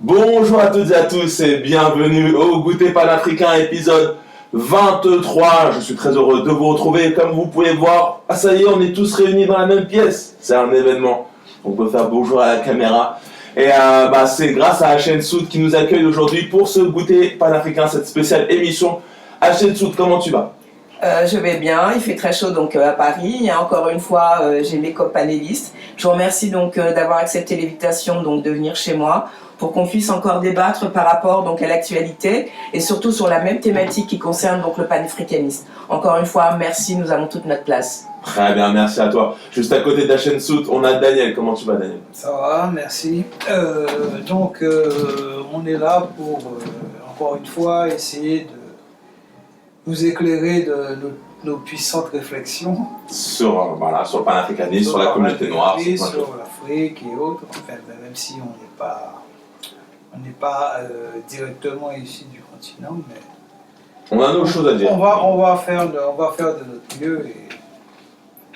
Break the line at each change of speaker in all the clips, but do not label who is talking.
Bonjour à toutes et à tous et bienvenue au Goûter Panafricain épisode 23. Je suis très heureux de vous retrouver. Comme vous pouvez voir, ça y est, on est tous réunis dans la même pièce. C'est un événement. On peut faire bonjour à la caméra. Et c'est grâce à Hachem Soud qui nous accueille aujourd'hui pour ce Goûter Panafricain, cette spéciale émission. Hachem Soud, comment tu vas?
Je vais bien, il fait très chaud donc à Paris. Et encore une fois, j'ai mes copanélistes. Je vous remercie donc d'avoir accepté l'invitation donc de venir chez moi pour qu'on puisse encore débattre par rapport donc à l'actualité et surtout sur la même thématique qui concerne donc le panafricanisme. Encore une fois, merci, nous avons toute notre place.
Très bien, merci à toi. Juste à côté d'Hachem Soud, on a Daniel. Comment tu vas, Daniel?
Ça va, merci. On est là pour encore une fois essayer de nous éclairer de nos puissantes réflexions
Sur le panafricanisme, sur la communauté noire,
sur l'Afrique et autres. Enfin, même si on n'est pas directement issu du continent, mais
on a nos choses à dire.
On va faire de notre mieux et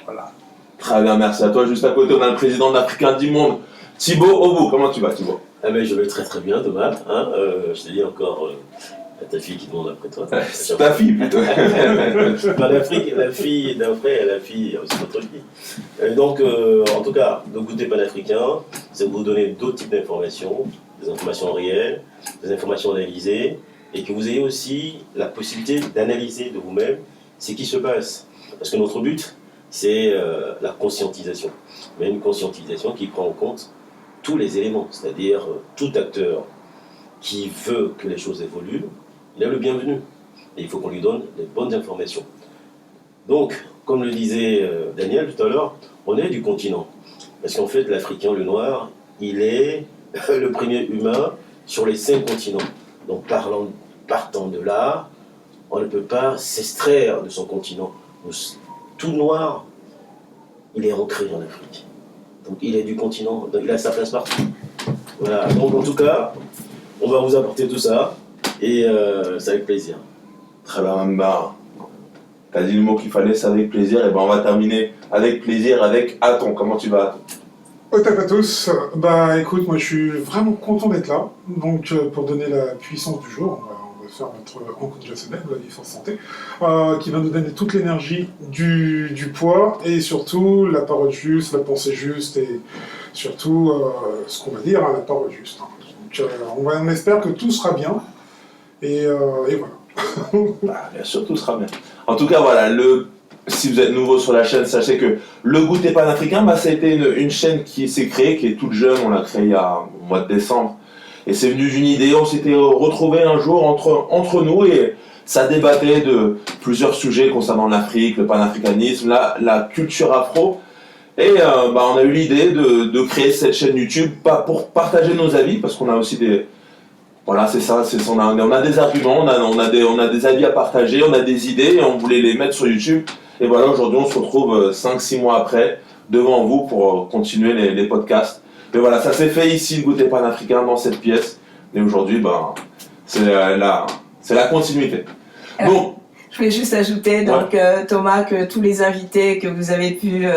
voilà.
Très bien, merci à toi. Juste à côté, on a le président de l'Africain du Monde, Thibaut Obou. Comment tu vas, Thibaut?
Je vais très très bien, Thomas. Je te dis encore ta fille qui demande après toi.
Ta fille plutôt.
La fille d'après, la fille, c'est votre fille. En tout cas, le goûter panafricain, c'est vous donner d'autres types d'informations, des informations réelles, des informations analysées, et que vous ayez aussi la possibilité d'analyser de vous-même ce qui se passe. Parce que notre but, c'est la conscientisation. Mais une conscientisation qui prend en compte tous les éléments, c'est-à-dire tout acteur qui veut que les choses évoluent, il est le bienvenu. Et il faut qu'on lui donne les bonnes informations. Donc, comme le disait Daniel tout à l'heure, on est du continent. Parce qu'en fait, l'Africain, le noir, il est le premier humain sur les 5 continents. Donc, partant de là, on ne peut pas s'extraire de son continent. Tout noir, il est ancré en Afrique. Donc, il est du continent, donc il a sa place partout. Voilà, donc en tout cas, on va vous apporter tout ça, et c'est avec plaisir.
Très bien, Mamba. T'as dit le mot qu'il fallait, c'est avec plaisir. Et on va terminer avec plaisir avec Aton. Comment tu vas, Aton?
Au tape à tous. Écoute, moi je suis vraiment content d'être là. Donc pour donner la puissance du jour, on va faire notre rencontre de la semaine, la vie force santé, qui va nous donner toute l'énergie du poids et surtout la parole juste, la pensée juste et surtout ce qu'on va dire, la parole juste. Donc on espère que tout sera bien et voilà.
Bien sûr, tout sera bien. En tout cas, voilà, si vous êtes nouveau sur la chaîne, sachez que le Goûter Panafricain, ça a été une chaîne qui s'est créée, qui est toute jeune. On l'a créée il y a au mois de décembre. Et c'est venu d'une idée, on s'était retrouvés un jour entre nous et ça débattait de plusieurs sujets concernant l'Afrique, le panafricanisme, la culture afro. Et on a eu l'idée de créer cette chaîne YouTube, pas pour partager nos avis, parce qu'on a aussi des... Voilà, c'est ça, on a des arguments, on a des avis à partager, on a des idées et on voulait les mettre sur YouTube. Et voilà, aujourd'hui on se retrouve 5-6 mois après, devant vous pour continuer les podcasts. Mais voilà, ça s'est fait ici, le Goûter Panafricain, dans cette pièce. Et aujourd'hui, c'est la continuité. Bon.
Je voulais juste ajouter, donc, Thomas, que tous les invités que vous avez pu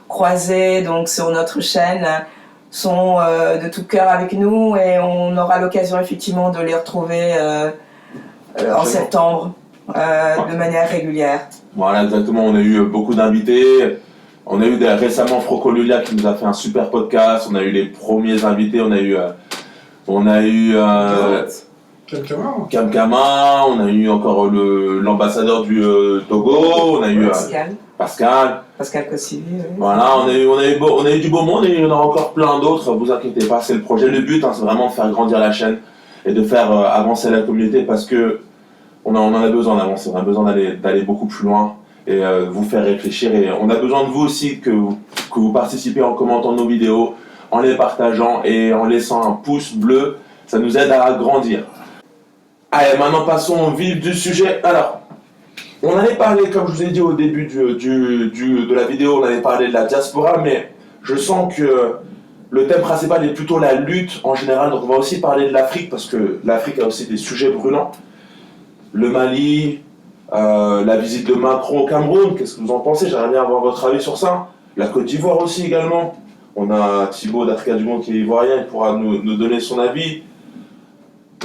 croiser donc, sur notre chaîne sont de tout cœur avec nous et on aura l'occasion effectivement de les retrouver en septembre de manière régulière. Voilà,
exactement. On a eu beaucoup d'invités. On a eu récemment Froco Lulia qui nous a fait un super podcast. On a eu les premiers invités. On a eu Kamkama. On a eu encore l'ambassadeur du Togo. On a eu Pascal
Kossivi. Oui.
Voilà, on a eu du beau monde et il y en a encore plein d'autres. Vous inquiétez pas, c'est le projet. Le but, c'est vraiment de faire grandir la chaîne et de faire avancer la communauté parce que on en a besoin d'avancer. On a besoin d'aller beaucoup plus loin et vous faire réfléchir. Et on a besoin de vous aussi que vous participez en commentant nos vidéos, en les partageant et en laissant un pouce bleu. Ça nous aide à grandir. Allez, maintenant passons au vif du sujet. Alors, on allait parler, comme je vous ai dit au début de la vidéo, on allait parler de la diaspora, mais je sens que le thème principal est plutôt la lutte en général. Donc on va aussi parler de l'Afrique, parce que l'Afrique a aussi des sujets brûlants. Le Mali, la visite de Macron au Cameroun, qu'est-ce que vous en pensez? J'aimerais bien avoir votre avis sur ça. La Côte d'Ivoire aussi également. On a Thibaut d'Africa du Monde qui est ivoirien, il pourra nous donner son avis.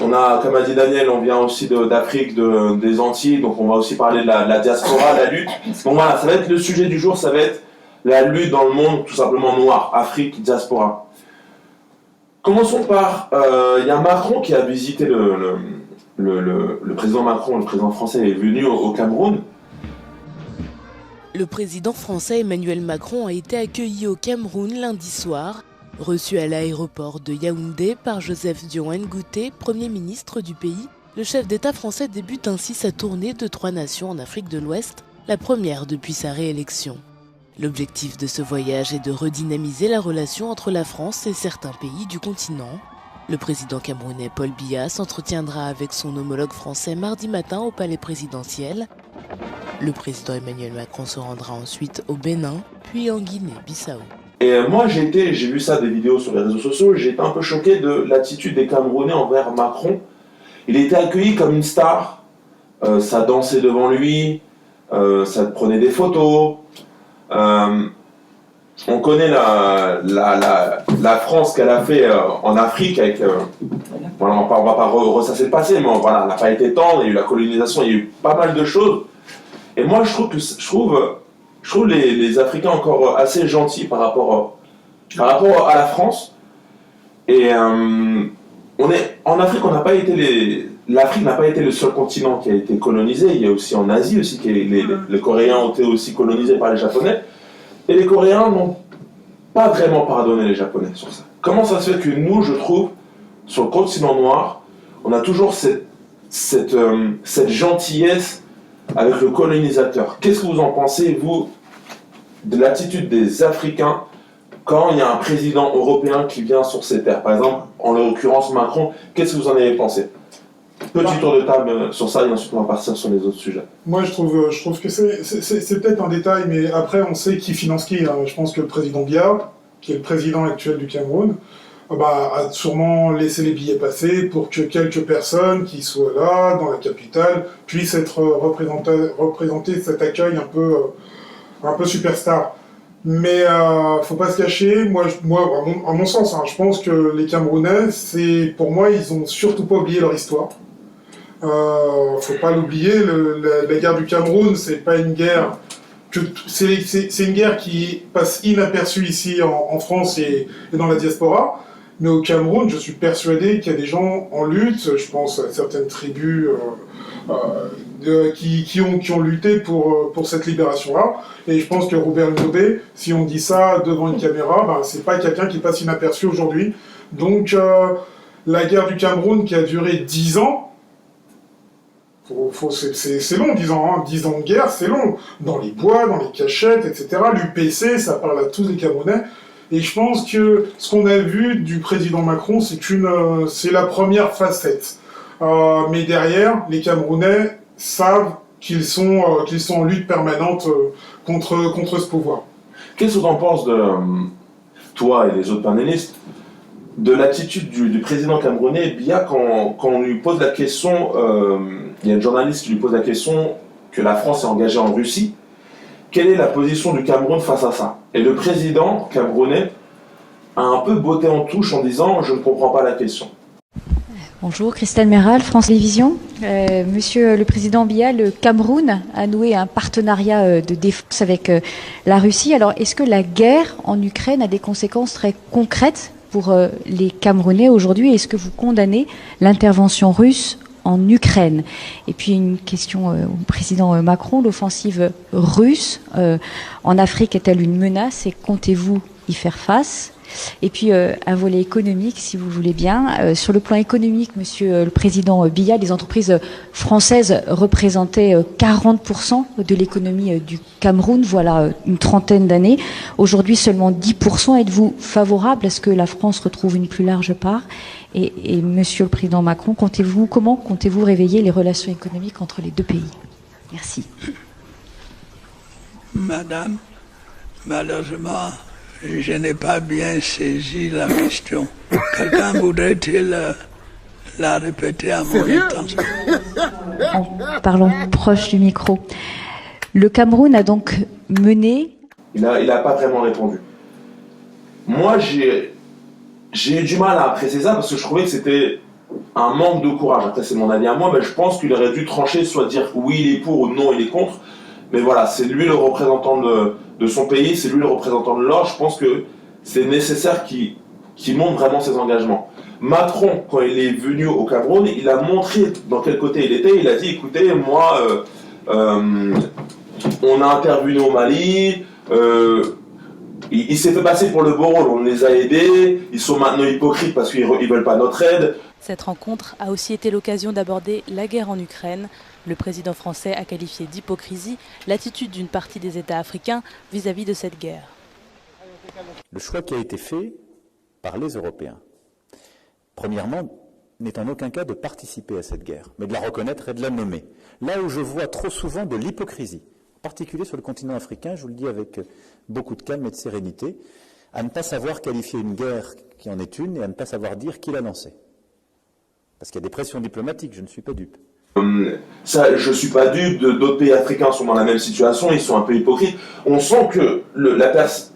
On a, comme a dit Daniel, on vient aussi d'Afrique, des Antilles, donc on va aussi parler de la diaspora, la lutte. Donc voilà, ça va être le sujet du jour, ça va être la lutte dans le monde tout simplement noir, Afrique, diaspora. Commençons par, il y a Macron qui a visité le président Macron, le président français est venu au Cameroun.
Le président français Emmanuel Macron a été accueilli au Cameroun lundi soir, reçu à l'aéroport de Yaoundé par Joseph Dion Ngouté, Premier ministre du pays. Le chef d'État français débute ainsi sa tournée de 3 nations en Afrique de l'Ouest, la première depuis sa réélection. L'objectif de ce voyage est de redynamiser la relation entre la France et certains pays du continent. Le président camerounais Paul Biya s'entretiendra avec son homologue français mardi matin au palais présidentiel. Le président Emmanuel Macron se rendra ensuite au Bénin, puis en Guinée-Bissau.
Et moi, j'ai vu ça des vidéos sur les réseaux sociaux, j'ai été un peu choqué de l'attitude des Camerounais envers Macron. Il était accueilli comme une star, ça dansait devant lui, ça prenait des photos. On connaît la France qu'elle a fait en Afrique avec. Voilà, on va pas ressasser le passé, mais voilà, elle n'a pas été tendre, il y a eu la colonisation, il y a eu pas mal de choses. Et moi, je trouve les Africains encore assez gentils par rapport à la France. Et en Afrique, l'Afrique n'a pas été le seul continent qui a été colonisé. Il y a aussi en Asie aussi, les Coréens ont été aussi colonisés par les Japonais. Et les Coréens n'ont pas vraiment pardonné les Japonais sur ça. Comment ça se fait que nous, je trouve, sur le continent noir, on a toujours cette gentillesse avec le colonisateur? Qu'est-ce que vous en pensez, vous, de l'attitude des Africains quand il y a un président européen qui vient sur ces terres? Par exemple, en l'occurrence Macron, qu'est-ce que vous en avez pensé? Petit tour de table sur ça et ensuite on va partir sur les autres sujets.
Moi, je trouve que c'est peut-être un détail, mais après, on sait qui finance qui. Hein. Je pense que le président Biya, qui est le président actuel du Cameroun, a sûrement laissé les billets passer pour que quelques personnes qui soient là, dans la capitale, puissent être représenter cet accueil un peu superstar. Mais faut pas se cacher, moi à mon sens, hein, je pense que les Camerounais, pour moi, ils ont surtout pas oublié leur histoire. Faut pas l'oublier, la guerre du Cameroun, c'est pas une guerre c'est une guerre qui passe inaperçue ici en France et dans la diaspora. Mais au Cameroun, je suis persuadé qu'il y a des gens en lutte, je pense à certaines tribus qui ont lutté pour cette libération-là. Et je pense que Robert Ndobé, si on dit ça devant une caméra, c'est pas quelqu'un qui passe inaperçu aujourd'hui. Donc la guerre du Cameroun qui a duré 10 ans, c'est long, 10 ans, hein. 10 ans de guerre, c'est long. Dans les bois, dans les cachettes, etc. L'UPC, ça parle à tous les Camerounais. Et je pense que ce qu'on a vu du président Macron, c'est la première facette. Mais derrière, les Camerounais savent qu'ils sont en lutte permanente contre ce pouvoir.
Qu'est-ce que tu en penses toi et les autres panélistes, de l'attitude du président camerounais Biya quand on lui pose la question, il y a une journaliste qui lui pose la question que la France est engagée en Russie, quelle est la position du Cameroun face à ça? Et le président camerounais a un peu botté en touche en disant « je ne comprends pas la question ».
Bonjour, Christelle Méral, France Télévisions. Monsieur le Président Biya, le Cameroun a noué un partenariat de défense avec la Russie. Alors, est-ce que la guerre en Ukraine a des conséquences très concrètes pour les Camerounais aujourd'hui? Est-ce que vous condamnez l'intervention russe en Ukraine? Et puis une question au président Macron, l'offensive russe en Afrique est-elle une menace et comptez-vous y faire face? Et puis un volet économique, si vous voulez bien. Sur le plan économique, monsieur le président Biya, les entreprises françaises représentaient 40% de l'économie du Cameroun, voilà une trentaine d'années. Aujourd'hui, seulement 10%. Êtes-vous favorable à ce que la France retrouve une plus large part? Et monsieur le président Macron, comment comptez-vous réveiller les relations économiques entre les deux pays? Merci.
Madame, malheureusement, je n'ai pas bien saisi la question. Quelqu'un voudrait-il la répéter à mon intention?
En parlant proche du micro. Le Cameroun a donc mené...
Il a pas vraiment répondu. Moi, j'ai eu du mal à apprécier ça parce que je trouvais que c'était un manque de courage. Après, c'est mon avis à moi, mais je pense qu'il aurait dû trancher, soit dire oui, il est pour ou non, il est contre. Mais voilà, c'est lui le représentant de son pays, c'est lui le représentant de l'or. Je pense que c'est nécessaire qu'il montre vraiment ses engagements. Macron, quand il est venu au Cameroun, il a montré dans quel côté il était. Il a dit, écoutez, moi, on a intervenu au Mali, il s'est fait passer pour le beau rôle, on les a aidés, ils sont maintenant hypocrites parce qu'ils ne veulent pas notre aide.
Cette rencontre a aussi été l'occasion d'aborder la guerre en Ukraine. Le président français a qualifié d'hypocrisie l'attitude d'une partie des États africains vis-à-vis de cette guerre.
Le choix qui a été fait par les Européens, premièrement, n'est en aucun cas de participer à cette guerre, mais de la reconnaître et de la nommer. Là où je vois trop souvent de l'hypocrisie, en particulier sur le continent africain, je vous le dis avec beaucoup de calme et de sérénité, à ne pas savoir qualifier une guerre qui en est une et à ne pas savoir dire qui l'a lancée. Parce qu'il y a des pressions diplomatiques, je ne suis pas dupe.
Ça, je ne suis pas dupe, d'autres pays africains sont dans la même situation, ils sont un peu hypocrites. On sent que,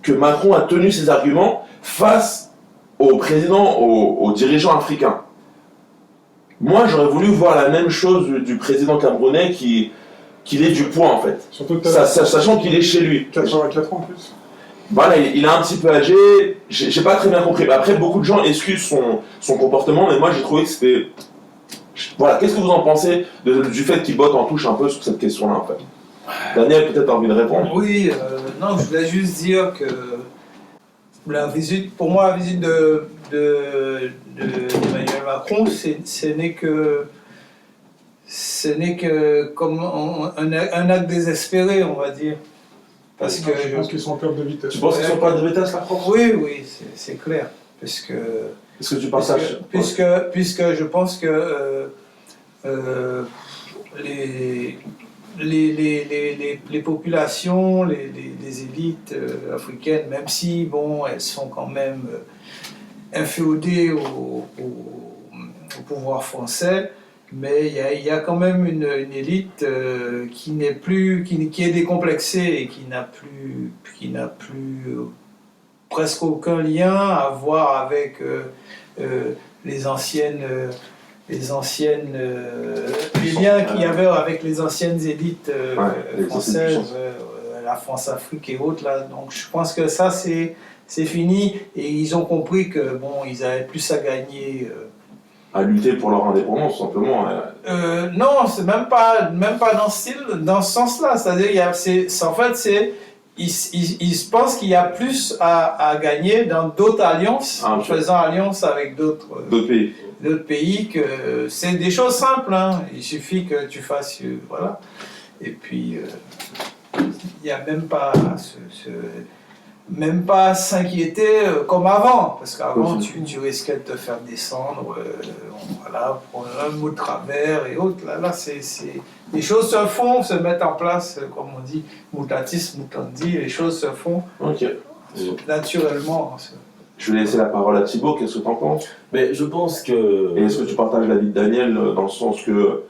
que Macron a tenu ses arguments face au président, aux dirigeants africains. Moi, j'aurais voulu voir la même chose du président camerounais qu'il est du poing, en fait.
Surtout
Sachant qu'il est chez lui.
84 ans en plus.
Voilà, il est un petit peu âgé, j'ai pas très bien compris. Après, beaucoup de gens excusent son comportement, mais moi j'ai trouvé que c'était... Voilà, qu'est-ce que vous en pensez du fait qu'il botte en touche un peu sur cette question-là, en fait? Daniel, peut-être a envie de répondre.
Oui, non, je voulais juste dire que la visite, pour moi, la visite d'Emmanuel Macron, ce n'est que comme un acte désespéré, on va dire. Parce que
je pense qu'ils sont en perte de vitesse.
Tu penses qu'ils sont en perte de vitesse, la France?
Oui, c'est clair. Puisque
est-ce que tu partages?
Puisque je pense que les populations, les élites africaines, même si bon, elles sont quand même inféodées au pouvoir français, mais il y a quand même une élite qui est décomplexée et qui n'a plus presque aucun lien à voir avec les liens qu'il y avait avec les anciennes élites françaises, la France-Afrique et autres là. Donc je pense que ça c'est fini et ils ont compris que bon, ils avaient plus à gagner.
À lutter pour leur indépendance, tout simplement.
Non, c'est même pas dans ce sens-là. C'est-à-dire, ils pensent qu'il y a plus à gagner dans d'autres alliances, en faisant alliance avec d'autres pays. Que c'est des choses simples. Hein. Il suffit que tu fasses, voilà. Et puis, il n'y a même pas même pas s'inquiéter comme avant, parce qu'avant tu risquais de te faire descendre, voilà, pour un mot de travers et autres. Là les choses se font, se mettent en place, comme on dit, mutatis mutandi, les choses se font naturellement.
Je vais laisser la parole à Thibaut, qu'est-ce que tu en penses?
Mais je pense que...
Et est-ce que tu partages l'avis de Daniel dans le sens que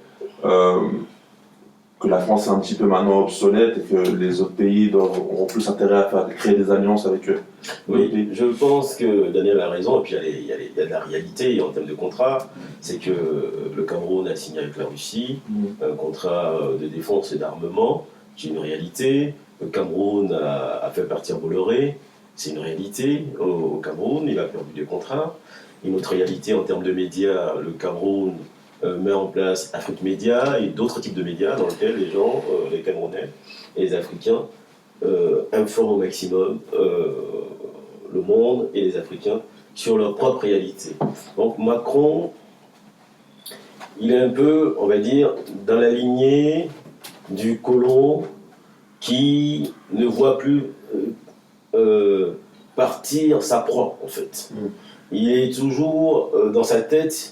la France est un petit peu maintenant obsolète et que les autres pays auront plus intérêt à créer des alliances avec eux?
Oui, je pense que Daniel a raison, et puis il y a de la réalité en termes de contrat. C'est que le Cameroun a signé avec la Russie un contrat de défense et d'armement, c'est une réalité. Le Cameroun a fait partir Bolloré, c'est une réalité. Au Cameroun, il a perdu des contrats. Une autre réalité en termes de médias, le Cameroun met en place Afrique Média et d'autres types de médias dans lesquels les gens, les Camerounais et les Africains, informent au maximum le monde et les Africains sur leur propre réalité. Donc Macron, il est un peu, on va dire, dans la lignée du colon qui ne voit plus partir sa proie, en fait. Il est toujours dans sa tête.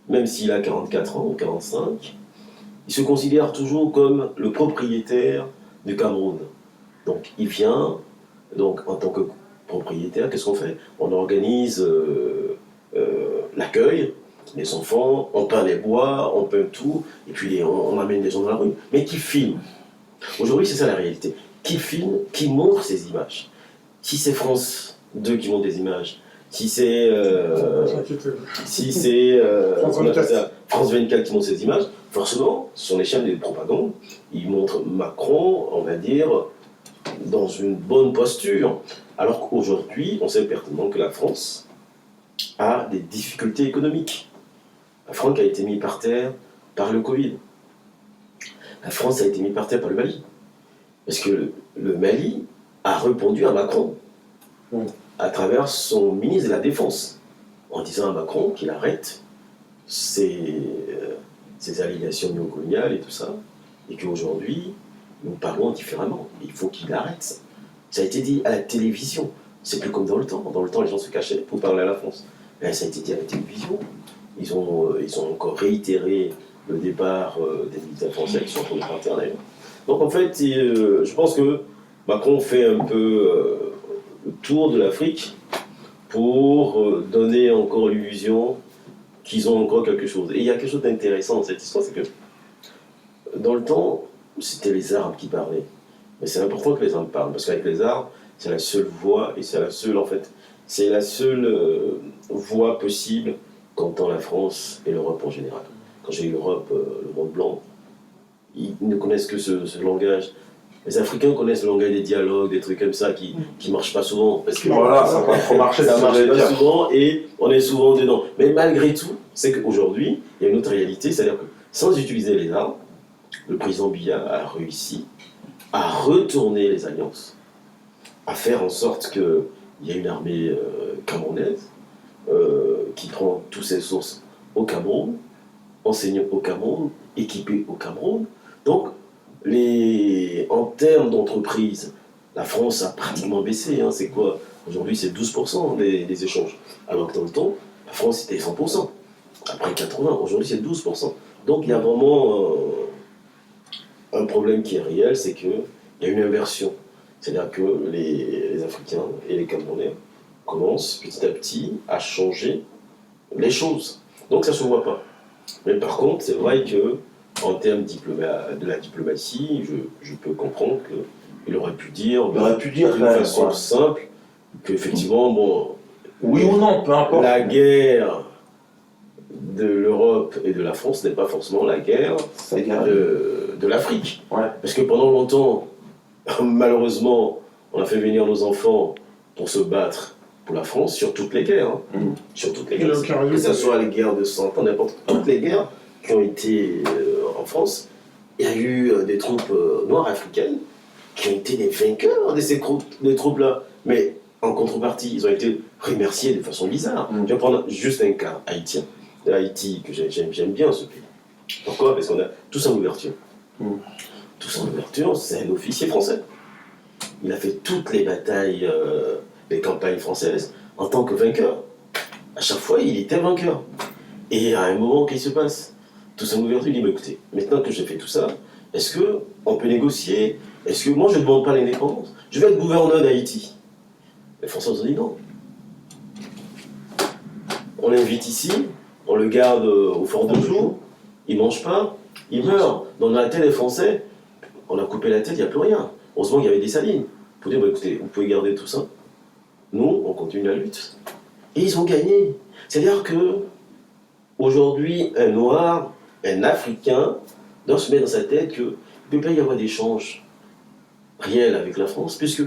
Même s'il a 44 ans ou 45, il se considère toujours comme le propriétaire du Cameroun. Donc il vient, donc en tant que propriétaire, qu'est-ce qu'on fait? On organise l'accueil, les enfants, on peint les bois, on peint tout, et puis on amène les gens dans la rue. Mais qui filme? Aujourd'hui, c'est ça la réalité. Qui filme, qui montre ces images? Si c'est France 2 qui montre des images, si c'est France 24 qui montre ces images, forcément, ce sont les chaînes de propagande. Ils montrent Macron, on va dire, dans une bonne posture. Alors qu'aujourd'hui, on sait pertinemment que la France a des difficultés économiques. La France a été mise par terre par le Covid. La France a été mise par terre par le Mali. Parce que le Mali a répondu à Macron à travers son ministre de la Défense, en disant à Macron qu'il arrête ces allégations néocoloniales et tout ça, et qu'aujourd'hui, nous parlons différemment. Il faut qu'il arrête ça. Ça a été dit à la télévision. C'est plus comme dans le temps. Dans le temps, les gens se cachaient pour parler à la France. Là, ça a été dit à la télévision. Ils ont encore réitéré le départ des militaires français qui sont en train de partir d'ailleurs. Donc en fait, je pense que Macron fait un peu le tour de l'Afrique pour donner encore l'illusion qu'ils ont encore quelque chose. Et il y a quelque chose d'intéressant dans cette histoire, c'est que dans le temps, c'était les Arabes qui parlaient. Mais c'est important que les Arabes parlent, parce qu'avec les Arabes, c'est la seule voie, et c'est la seule voie possible qu'entend la France et l'Europe en général. Quand j'ai eu l'Europe, le monde blanc, ils ne connaissent que ce langage. Les Africains connaissent le langage des dialogues, des trucs comme ça qui ne marchent pas souvent. Parce que
voilà, ça va trop marcher,
ça marche pas souvent et on est souvent dedans. Mais malgré tout, c'est qu'aujourd'hui, il y a une autre réalité, c'est-à-dire que sans utiliser les armes, le président Biya a réussi à retourner les alliances, à faire en sorte qu'il y ait une armée camerounaise qui prend toutes ses sources au Cameroun, enseigne au Cameroun, équipé au Cameroun. Donc, en termes d'entreprise, la France a pratiquement baissé. Hein. C'est quoi? Aujourd'hui, c'est 12% des échanges. Alors que dans le temps, la France, c'était 100%. Après 80, aujourd'hui, c'est 12%. Donc, il y a vraiment un problème qui est réel, c'est qu'il y a une inversion. C'est-à-dire que les Africains et les Camerounais commencent petit à petit à changer les choses. Donc, ça ne se voit pas. Mais par contre, c'est vrai que en termes de la diplomatie, je peux comprendre qu'il aurait pu dire d'une façon simple qu'effectivement, bon,
oui ou non, peu importe.
La guerre de l'Europe et de la France n'est pas forcément la guerre de l'Afrique.
Ouais.
Parce que pendant longtemps, malheureusement, on a fait venir nos enfants pour se battre pour la France sur toutes les guerres. Hein. Sur toutes les guerres. Que ce soit les guerres de 100 ans, n'importe toutes les guerres qui ont été en France, il y a eu des troupes noires africaines qui ont été des vainqueurs de ces troupes-là. Mais en contrepartie, ils ont été remerciés de façon bizarre. Je vais prendre juste un cas haïtien. Haïti, que j'aime bien ce pays. Pourquoi? Parce qu'on a tous en ouverture. Tous en ouverture, c'est un officier français. Il a fait toutes les batailles, les campagnes françaises en tant que vainqueur. À chaque fois, il était vainqueur. Et à un moment, qu'est-ce qui se passe? Tous en ouverture, il dit, mais écoutez, maintenant que j'ai fait tout ça, est-ce qu'on peut négocier? Est-ce que moi, je ne demande pas l'indépendance? Je vais être gouverneur d'Haïti. Les Français ont dit non. On l'invite ici, on le garde au fort de jour, il ne mange pas, il meurt. Dans la tête des Français, on a coupé la tête, il n'y a plus rien. Heureusement qu'il y avait des salines. Pour dire, bah, écoutez, vous pouvez garder tout ça. Nous, on continue la lutte. Et ils ont gagné. C'est-à-dire que aujourd'hui, un Noir, un Africain, doit se mettre dans sa tête qu'il ne peut pas y avoir d'échange réel avec la France, puisque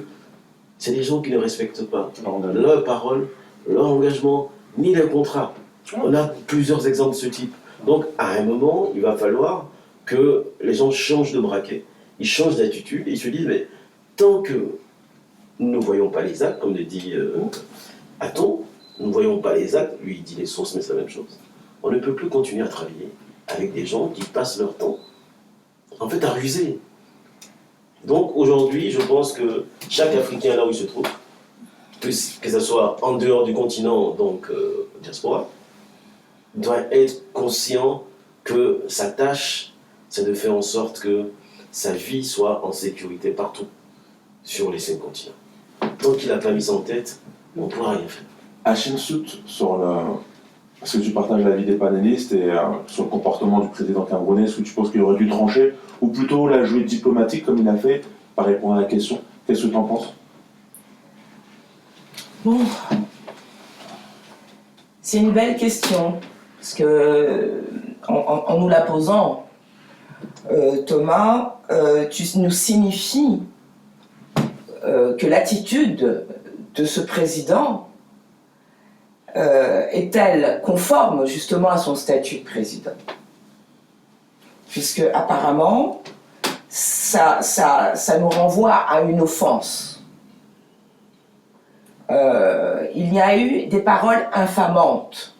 c'est des gens qui ne respectent pas leur parole, leur engagement, ni les contrats. On a plusieurs exemples de ce type. Donc, à un moment, il va falloir que les gens changent de braquet, ils changent d'attitude, et ils se disent, mais tant que nous ne voyons pas les actes, comme le dit Aton, nous ne voyons pas les actes, lui il dit les sources, mais c'est la même chose. On ne peut plus continuer à travailler avec des gens qui passent leur temps, en fait, à ruser. Donc aujourd'hui, je pense que chaque Africain, là où il se trouve, que ce soit en dehors du continent, donc diaspora, doit être conscient que sa tâche, c'est de faire en sorte que sa vie soit en sécurité partout, sur les 5 continents. Tant qu'il n'a pas mis ça en tête, on ne pourra rien faire.
Hachim Sout, est-ce que tu partages l'avis des panélistes et sur le comportement du président camerounais, est-ce que tu penses qu'il aurait dû trancher, ou plutôt la jouer diplomatique comme il a fait, par répondre à la question? Qu'est-ce que tu en penses?
Bon, C'est une belle question, parce que en nous la posant, Thomas, tu nous signifies que l'attitude de ce président est-elle conforme justement à son statut de président? Puisque apparemment, ça nous renvoie à une offense. Il y a eu des paroles infamantes.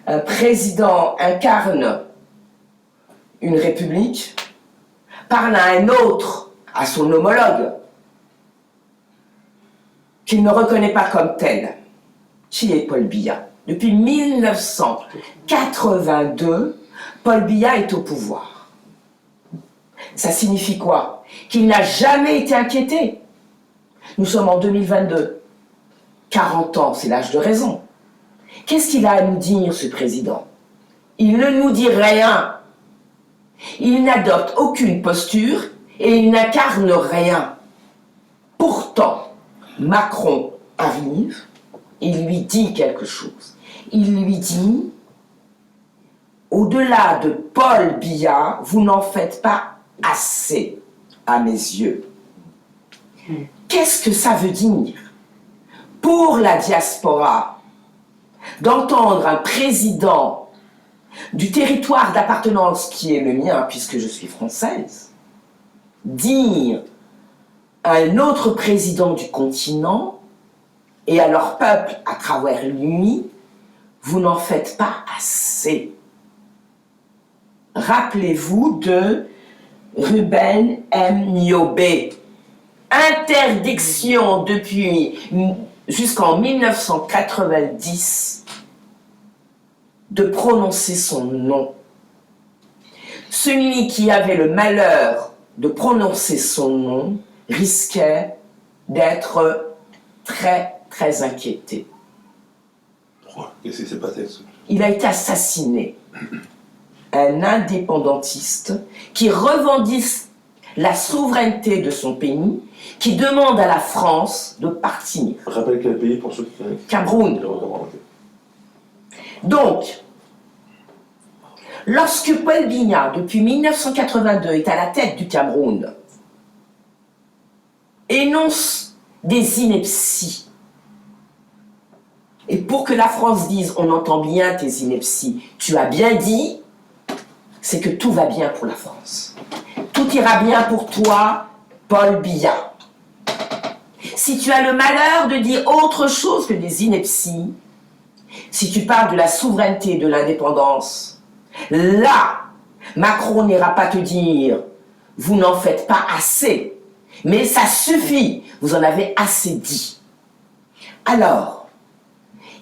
Un président incarne une république, parle à un autre, à son homologue, qu'il ne reconnaît pas comme tel. Qui est Paul Biya? Depuis 1982, Paul Biya est au pouvoir. Ça signifie quoi? Qu'il n'a jamais été inquiété. Nous sommes en 2022. 40 ans, c'est l'âge de raison. Qu'est-ce qu'il a à nous dire, ce président? Il ne nous dit rien. Il n'adopte aucune posture et il n'incarne rien. Pourtant, Macron arrive, il lui dit quelque chose. Il lui dit, au-delà de Paul Biya, vous n'en faites pas assez à mes yeux. Qu'est-ce que ça veut dire pour la diaspora d'entendre un président du territoire d'appartenance qui est le mien, puisque je suis française, dire à un autre président du continent et à leur peuple à travers lui, vous n'en faites pas assez. Rappelez-vous de Ruben M. Niobé. Interdiction depuis jusqu'en 1990 de prononcer son nom. Celui qui avait le malheur de prononcer son nom risquait d'être très, très inquiété.
Pourquoi? Qu'est-ce qui s'est passé?
Il a été assassiné. Un indépendantiste qui revendique la souveraineté de son pays, qui demande à la France de partir.
Rappelle quel pays pour ceux qui connaissent?
Cameroun. Donc, lorsque Paul Biya, depuis 1982, est à la tête du Cameroun, énonce des inepties, et pour que la France dise « on entend bien tes inepties, tu as bien dit », c'est que tout va bien pour la France. Tout ira bien pour toi, Paul Biya. Si tu as le malheur de dire autre chose que des inepties, si tu parles de la souveraineté et de l'indépendance, là, Macron n'ira pas te dire « vous n'en faites pas assez », mais ça suffit, vous en avez assez dit. Alors,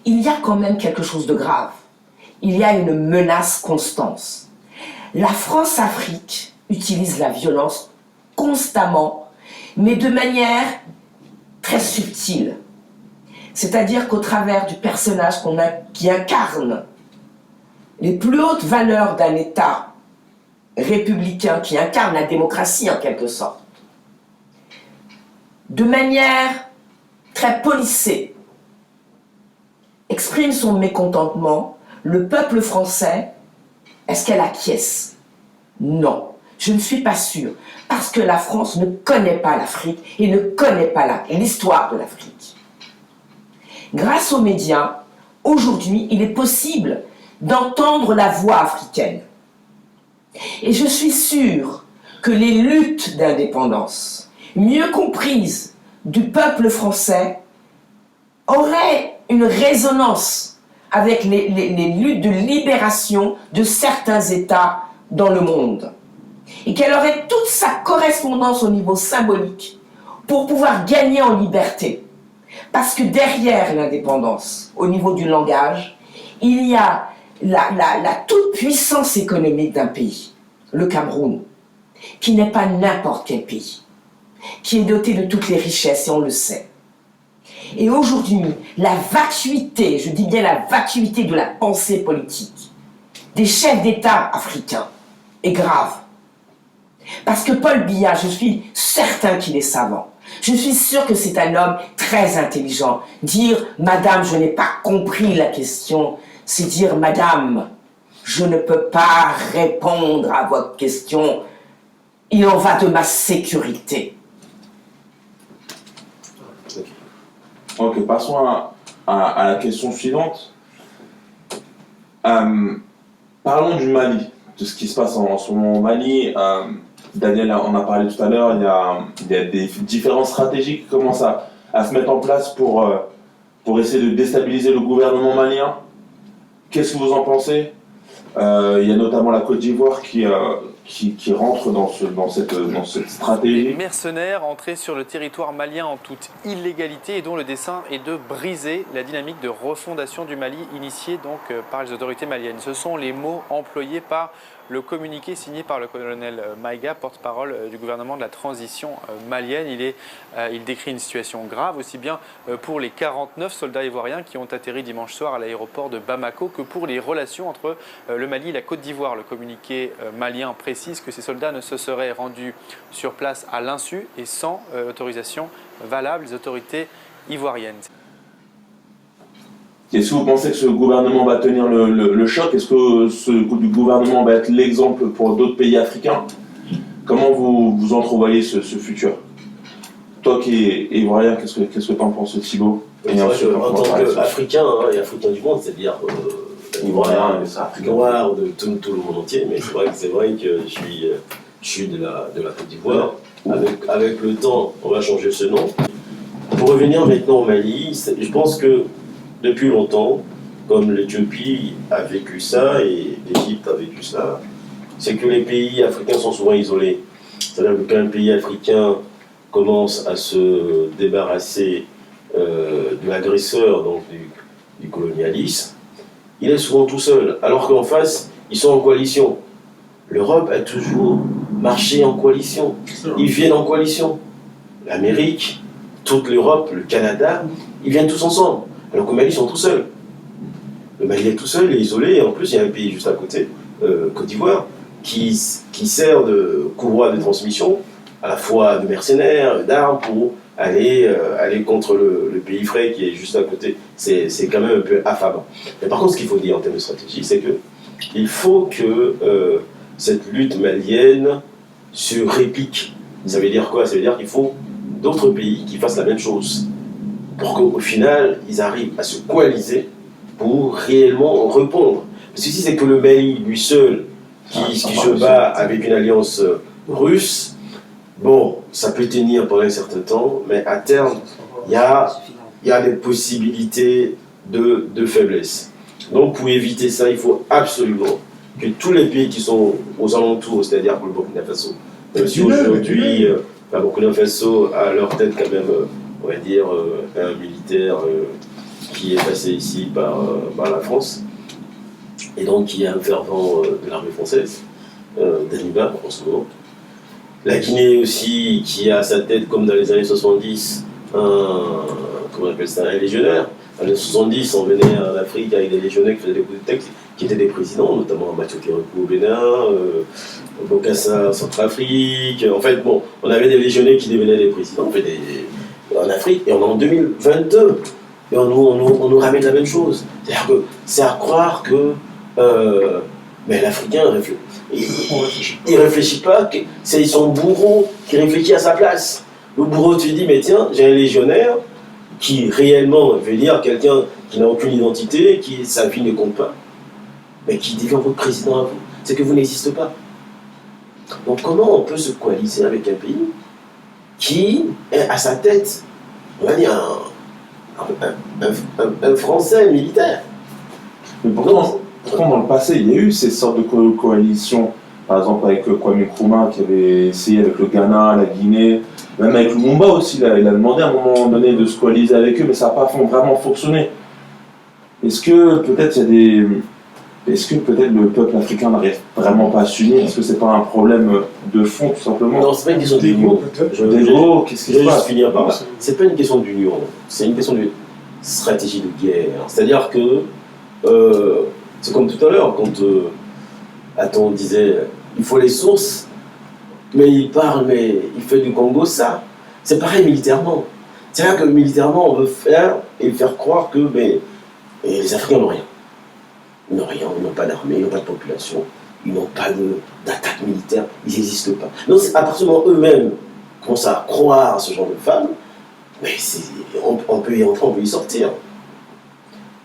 il y a quand même quelque chose de grave. Il y a une menace constante. La France-Afrique utilise la violence constamment, mais de manière très subtile. C'est-à-dire qu'au travers du personnage qui incarne les plus hautes valeurs d'un État républicain, qui incarne la démocratie en quelque sorte, de manière très policée, exprime son mécontentement, le peuple français, est-ce qu'elle acquiesce? Non, je ne suis pas sûre, parce que la France ne connaît pas l'Afrique et ne connaît pas l'histoire de l'Afrique. Grâce aux médias, aujourd'hui, il est possible d'entendre la voix africaine. Et je suis sûre que les luttes d'indépendance, mieux comprises du peuple français, auraient une résonance avec les luttes de libération de certains États dans le monde. Et qu'elle aurait toute sa correspondance au niveau symbolique pour pouvoir gagner en liberté. Parce que derrière l'indépendance, au niveau du langage, il y a la toute-puissance économique d'un pays, le Cameroun, qui n'est pas n'importe quel pays, qui est doté de toutes les richesses, et on le sait. Et aujourd'hui, la vacuité, je dis bien la vacuité de la pensée politique des chefs d'État africains est grave. Parce que Paul Biya, je suis certain qu'il est savant. Je suis sûre que c'est un homme très intelligent. Dire « Madame, je n'ai pas compris la question », c'est dire « Madame, je ne peux pas répondre à votre question. Il en va de ma sécurité. »
Ok, passons à la question suivante. Parlons du Mali, de ce qui se passe en ce moment au Mali. Daniel en a parlé tout à l'heure, il y a des différentes stratégies qui commencent à se mettre en place pour essayer de déstabiliser le gouvernement malien. Qu'est-ce que vous en pensez? Il y a notamment la Côte d'Ivoire qui rentre dans cette stratégie.
Des mercenaires entrés sur le territoire malien en toute illégalité et dont le dessein est de briser la dynamique de refondation du Mali initiée donc par les autorités maliennes. Ce sont les mots employés par le communiqué signé par le colonel Maïga, porte-parole du gouvernement de la transition malienne. Il décrit une situation grave, aussi bien pour les 49 soldats ivoiriens qui ont atterri dimanche soir à l'aéroport de Bamako que pour les relations entre le Mali et la Côte d'Ivoire. Le communiqué malien précise que ces soldats ne se seraient rendus sur place à l'insu et sans autorisation valable des autorités ivoiriennes.
Est-ce que vous pensez que ce gouvernement va tenir le choc? Est-ce que ce gouvernement va être l'exemple pour d'autres pays africains? Comment vous entrevoyez ce futur? Toi qui es ivoirien, qu'est-ce que tu en penses, Thibaut?
En tant qu'Africain et Africain du monde, c'est-à-dire ivoirien, noir de tout le monde entier, mais c'est vrai que je suis de la Côte d'Ivoire. Avec le temps, on va changer ce nom. Pour revenir maintenant au Mali, je pense que depuis longtemps, comme l'Éthiopie a vécu ça et l'Égypte a vécu ça, c'est que les pays africains sont souvent isolés. C'est-à-dire que quand un pays africain commence à se débarrasser de l'agresseur, donc du colonialisme, il est souvent tout seul, alors qu'en face, ils sont en coalition. L'Europe a toujours marché en coalition. Ils viennent en coalition. L'Amérique, toute l'Europe, le Canada, ils viennent tous ensemble. Alors qu'au Mali, ils sont tout seuls. Le Mali est tout seul, il est isolé, et en plus, il y a un pays juste à côté, Côte d'Ivoire, qui sert de courroie de transmission, à la fois de mercenaires, d'armes, pour aller contre le pays frère qui est juste à côté. C'est quand même un peu affamant. Mais par contre, ce qu'il faut dire en termes de stratégie, c'est qu'il faut que cette lutte malienne se réplique. Ça veut dire quoi? Ça veut dire qu'il faut d'autres pays qui fassent la même chose, pour qu'au final, ils arrivent à se coaliser pour réellement répondre. Parce que si c'est que le Mali, lui seul, qui se bat avec une alliance russe, bon, ça peut tenir pendant un certain temps, mais à terme, il y a des possibilités de faiblesse. Donc pour éviter ça, il faut absolument que tous les pays qui sont aux alentours, c'est-à-dire pour le Burkina Faso, même si aujourd'hui, le Burkina Faso a leur tête quand même, on va dire, un militaire qui est passé ici par la France, et donc qui est un fervent de l'armée française, d'Aniba en ce moment. La Guinée aussi, qui a à sa tête, comme dans les années 70, comment on appelle ça, un légionnaire. Dans les années 70, on venait en Afrique avec des légionnaires qui faisaient des coups de texte, qui étaient des présidents, notamment Mathieu Kérékou au Bénin, Bokassa en Centrafrique. En fait, bon, on avait des légionnaires qui devenaient des présidents en Afrique, et on est en 2022. Et on nous ramène la même chose. C'est-à-dire que c'est à croire que mais l'Africain il réfléchit pas, c'est son bourreau qui réfléchit à sa place. Le bourreau te dit, mais tiens, j'ai un légionnaire qui réellement veut dire quelqu'un qui n'a aucune identité, qui sa vie ne compte pas, mais qui devient votre président à vous. C'est que vous n'existez pas. Donc comment on peut se coaliser avec un pays qui est à sa tête, on va dire, un Français militaire?
Mais pourtant, dans le passé, il y a eu ces sortes de coalitions, par exemple avec Kwame Nkrumah qui avait essayé avec le Ghana, la Guinée, même avec Lumumba aussi, il a demandé à un moment donné de se coaliser avec eux, mais ça n'a pas vraiment fonctionné. Est-ce que peut-être le peuple africain n'arrive vraiment pas à s'unir? Est-ce que c'est pas un problème de fond tout simplement?
Non, c'est pas une question d'union.
Qu'est-ce qui se passe?
finir par là. C'est pas une question d'union, c'est une question de stratégie de guerre. C'est-à-dire que c'est comme tout à l'heure, quand Aton disait il faut les sources, mais il parle, mais il fait du Congo ça. C'est pareil militairement. C'est-à-dire que militairement, on veut faire croire que les Africains n'ont rien. Ils n'ont rien, ils n'ont pas d'armée, ils n'ont pas de population, ils n'ont pas d'attaque militaire, ils n'existent pas. Donc à partir du moment où eux-mêmes commencent à croire à ce genre de femmes, on peut y entrer, on peut y sortir.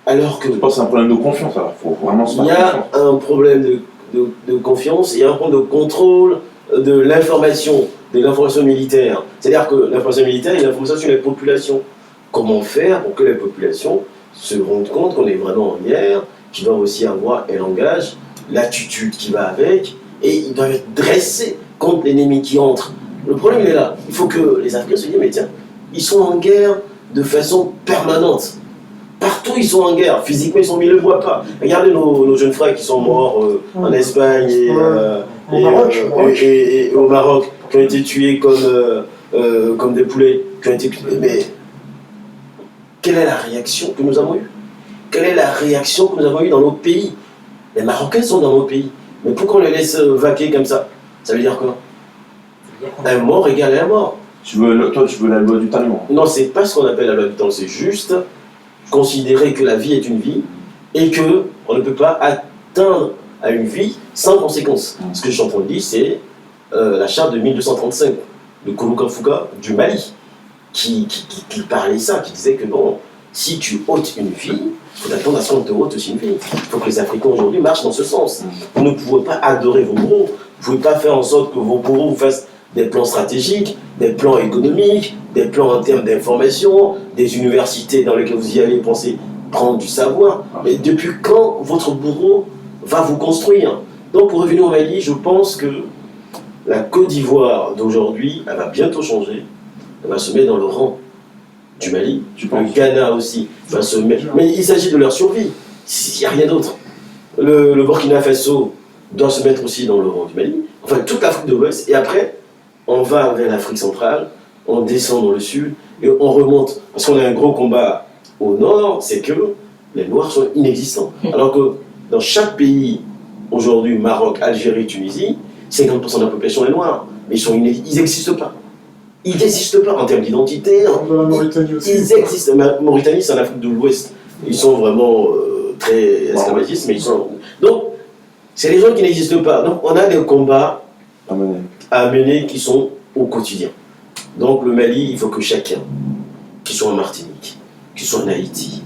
Alors que...
Je pense que c'est un problème de confiance, alors il faut vraiment se faire
confiance. Il y a un problème de confiance, il y a un problème de contrôle de l'information militaire. C'est-à-dire que l'information militaire est l'information sur les populations. Comment faire pour que les populations se rendent compte qu'on est vraiment en guerre, qu'ils doivent aussi avoir un langage, l'attitude qui va avec, et ils doivent être dressés contre l'ennemi qui entre. Le problème il est là. Il faut que les Africains se disent, mais tiens, ils sont en guerre de façon permanente. Partout ils sont en guerre, physiquement ils sont, mais ils ne le voient pas. Regardez nos jeunes frères qui sont morts en Espagne et au Maroc, qui ont été tués comme des poulets, qui ont été tués. Mais quelle est la réaction que nous avons eue? Quelle est la réaction que nous avons eue dans nos pays? Les Marocains sont dans nos pays, mais pourquoi on les laisse vaquer comme ça? Ça veut dire quoi? Un mort égale un mort.
Toi, tu veux la loi du talion?
Non, c'est pas ce qu'on appelle la loi du talion, c'est juste considérer que la vie est une vie et qu'on ne peut pas atteindre à une vie sans conséquence. Ce que je suis en train de dire, c'est la charte de 1235 de Kourouka Fouka du Mali qui parlait ça, qui disait que bon, si tu ôtes une vie, il faut attendre à ce qu'on te ôte aussi une vie. Il faut que les Africains aujourd'hui marchent dans ce sens. Vous ne pouvez pas adorer vos bourreaux, vous ne pouvez pas faire en sorte que vos bourreaux vous fassent des plans stratégiques, des plans économiques, des plans en termes d'information, des universités dans lesquelles vous y allez penser prendre du savoir. Mais depuis quand votre bourreau va vous construire? Donc pour revenir au Mali, je pense que la Côte d'Ivoire d'aujourd'hui, elle va bientôt changer. Elle va se mettre dans le rang du Mali. Le Ghana aussi va se mettre. Mais il s'agit de leur survie. Il n'y a rien d'autre. Le Burkina Faso doit se mettre aussi dans le rang du Mali. Enfin, toute l'Afrique de l'Ouest. Et après, on va vers l'Afrique centrale, on descend dans le sud et on remonte. Parce qu'on a un gros combat au nord, c'est que les Noirs sont inexistants. Alors que dans chaque pays, aujourd'hui, Maroc, Algérie, Tunisie, 50% de la population est noire. Mais ils n'existent pas. Ils n'existent pas en termes d'identité.
De la Mauritanie aussi.
Ils existent. Mauritanie, c'est en Afrique de l'Ouest. Ils sont vraiment très esclavagistes, mais ils sont... Donc, c'est les gens qui n'existent pas. Donc, on a des combats à mener qui sont au quotidien. Donc, le Mali, il faut que chacun, qui soit en Martinique, qui soit en Haïti,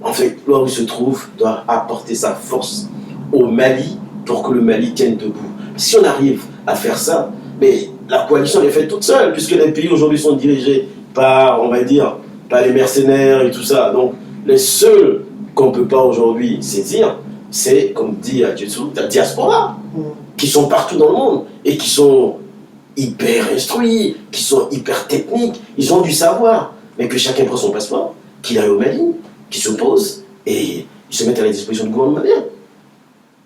en fait, là où il se trouve, doit apporter sa force au Mali pour que le Mali tienne debout. Si on arrive à faire ça, mais la coalition elle est faite toute seule, puisque les pays aujourd'hui sont dirigés par, on va dire, par les mercenaires et tout ça. Donc, les seuls qu'on ne peut pas aujourd'hui saisir, c'est, comme dit Adjetsu, la diaspora, qui sont partout dans le monde et qui sont hyper instruits, qui sont hyper techniques, ils ont du savoir, mais que chacun prend son passeport, qu'il aille au Mali, qu'il s'oppose et ils se mettent à la disposition du gouvernement malien.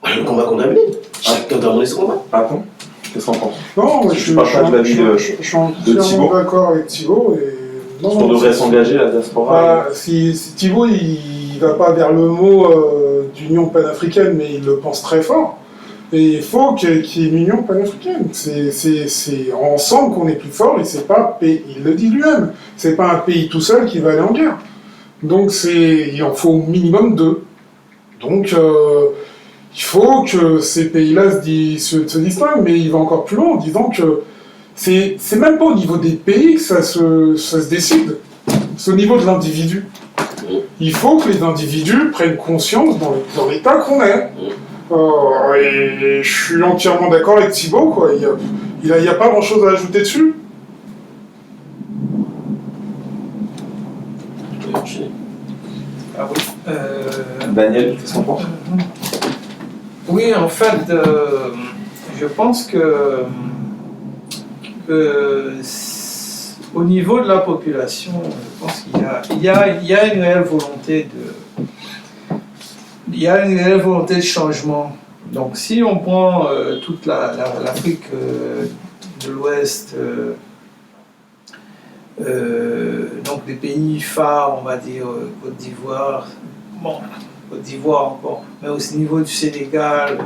Voilà le combat qu'on a mené. Chacun doit mener ce combat.
Attends, qu'est-ce qu'on pense?
Non, moi je suis entièrement d'accord avec Thibaut.
Est-ce qu'on devrait s'engager la diaspora?
Si Thibaut il ne va pas vers le mot d'union panafricaine, mais il le pense très fort. Et il faut qu'il y ait une union panafricaine. C'est ensemble qu'on est plus fort et c'est pas, il le dit lui-même, c'est pas un pays tout seul qui va aller en guerre. Donc il en faut au minimum 2. Donc il faut que ces pays-là se distinguent, mais il va encore plus loin en disant que c'est même pas au niveau des pays que ça se décide, c'est au niveau de l'individu. Il faut que les individus prennent conscience dans l'état qu'on est. Et je suis entièrement d'accord avec Thibaut, quoi. Il y a pas grand-chose à ajouter dessus.
Ah oui.
Daniel, qu'est-ce qu'on pense?
Oui, en fait, je pense que au niveau de la population, je pense qu'il y a une réelle volonté de changement. Donc, si on prend toute l'Afrique de l'Ouest, donc des pays phares, on va dire Côte d'Ivoire, Côte d'Ivoire encore, mais aussi au niveau du Sénégal,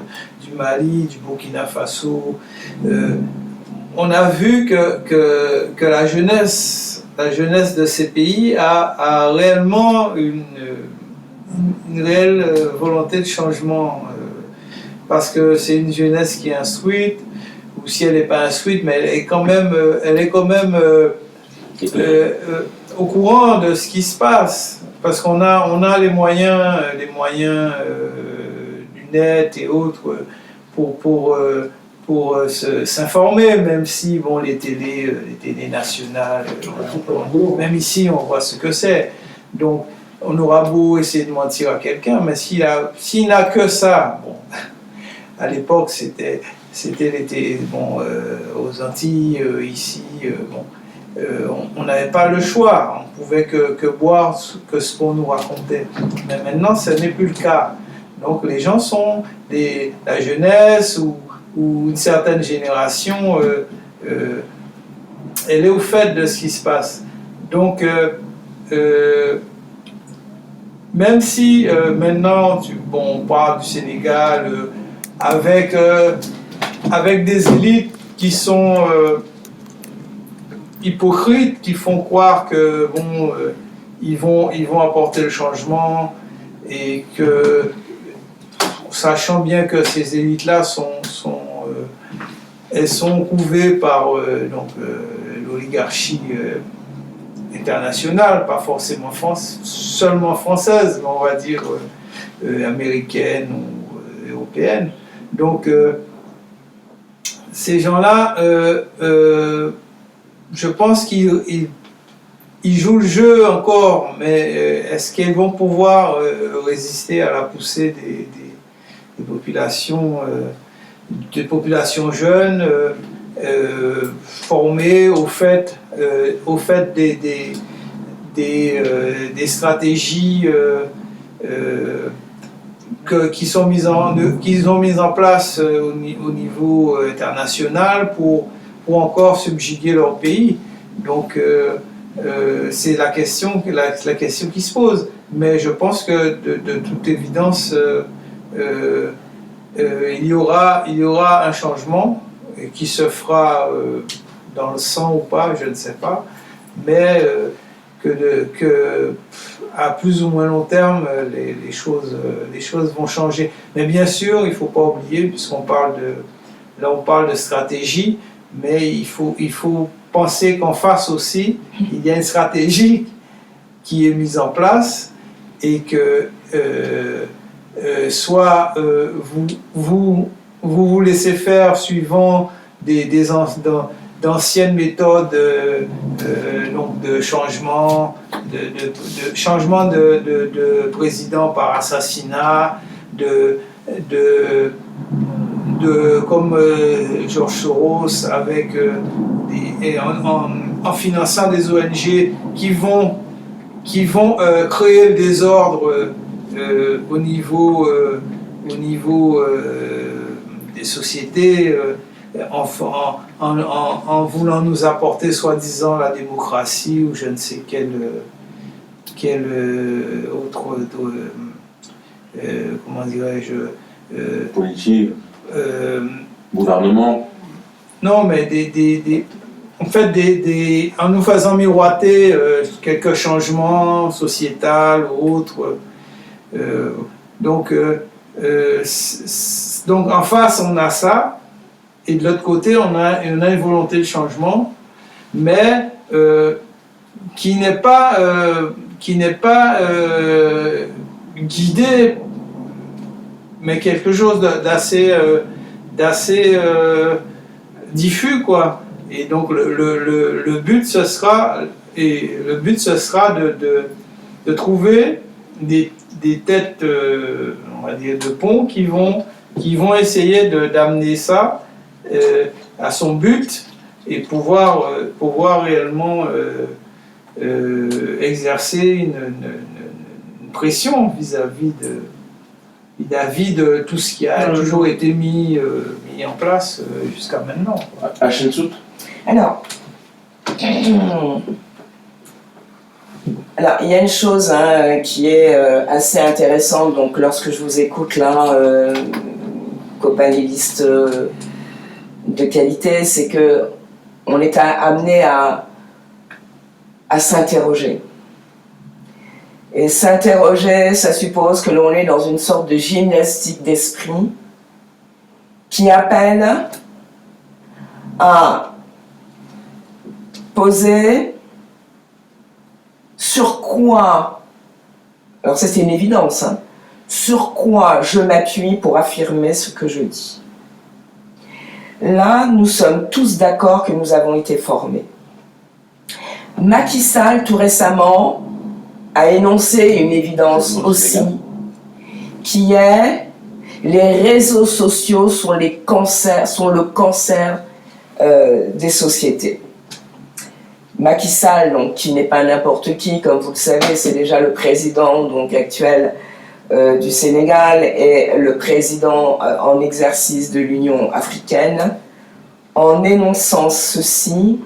du Mali, du Burkina Faso, on a vu que la jeunesse de ces pays a réellement une réelle volonté de changement, parce que c'est une jeunesse qui est instruite, ou si elle n'est pas instruite, mais elle est quand même au courant de ce qui se passe, parce qu'on a les moyens du net et autres pour s'informer, même si bon, les télés nationales, même ici on voit ce que c'est. Donc on aura beau essayer de mentir à quelqu'un, mais s'il n'a que ça, bon, à l'époque c'était bon, aux Antilles, ici, bon, on n'avait pas le choix, on pouvait que boire ce qu'on nous racontait. Mais maintenant ce n'est plus le cas. Donc les gens sont la jeunesse ou une certaine génération, elle est au fait de ce qui se passe. Donc même si maintenant on parle du Sénégal avec des élites qui sont hypocrites, qui font croire que bon, ils vont apporter le changement, et que, sachant bien que ces élites-là elles sont couvées par l'oligarchie internationale, pas forcément seulement française, mais on va dire américaine ou européenne. Donc ces gens-là, je pense qu'ils jouent le jeu encore, mais est-ce qu'ils vont pouvoir résister à la poussée des populations jeunes, formées au fait des stratégies qu'ils ont mises en place au niveau international pour encore subjuguer leur pays. Donc c'est la question qui se pose. Mais je pense que de toute évidence, il y aura un changement qui se fera dans le sang ou pas, je ne sais pas, mais que à plus ou moins long terme, les choses vont changer. Mais bien sûr, il ne faut pas oublier, puisqu'on parle de stratégie, mais il faut penser qu'en face aussi, il y a une stratégie qui est mise en place, et que soit vous laissez faire suivant d'anciennes méthodes donc de changement de président par assassinat, comme George Soros, en finançant des ONG qui vont créer le désordre au niveau des sociétés, en voulant nous apporter soi-disant la démocratie ou je ne sais quel autre comment dirais-je,
politique, gouvernement.
Non, mais en fait, en nous faisant miroiter quelques changements sociétals ou autres. Donc en face, on a ça, et de l'autre côté, on a une volonté de changement, mais qui n'est pas guidée, mais quelque chose d'assez diffus, quoi. Et donc le but ce sera de trouver des têtes, on va dire, de pont qui vont essayer d'amener ça à son but, et pouvoir réellement exercer une pression vis-à-vis de tout ce qui a toujours été mis en place jusqu'à maintenant.
Hachensout.
Alors, il y a une chose qui est assez intéressante, donc lorsque je vous écoute là, copanéliste de qualité, c'est que on est amené à s'interroger. Et s'interroger, ça suppose que l'on est dans une sorte de gymnastique d'esprit qui appelle à poser sur quoi, alors ça c'est une évidence, hein, sur quoi je m'appuie pour affirmer ce que je dis. Là, nous sommes tous d'accord que nous avons été formés. Macky Sall, tout récemment, a énoncé une évidence aussi, qui est les réseaux sociaux sont le cancer des sociétés. Macky Sall, donc, qui n'est pas n'importe qui, comme vous le savez, c'est déjà le président donc, actuel du Sénégal et le président en exercice de l'Union africaine, en énonçant ceci,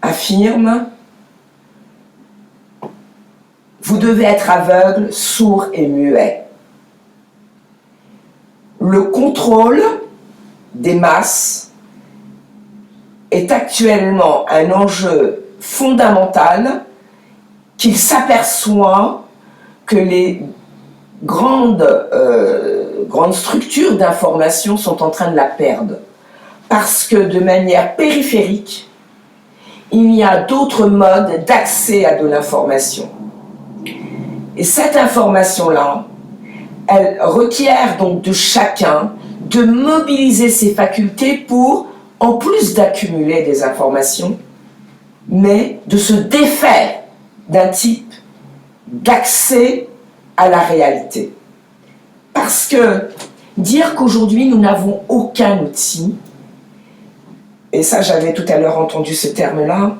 affirme: vous devez être aveugle, sourd et muet. Le contrôle des masses est actuellement un enjeu fondamental qu'il s'aperçoit que les grandes structures d'information sont en train de la perdre. Parce que de manière périphérique, il y a d'autres modes d'accès à de l'information. Et cette information-là, elle requiert donc de chacun de mobiliser ses facultés pour, en plus d'accumuler des informations, mais de se défaire d'un type d'accès à la réalité. Parce que dire qu'aujourd'hui nous n'avons aucun outil, et ça j'avais tout à l'heure entendu ce terme-là,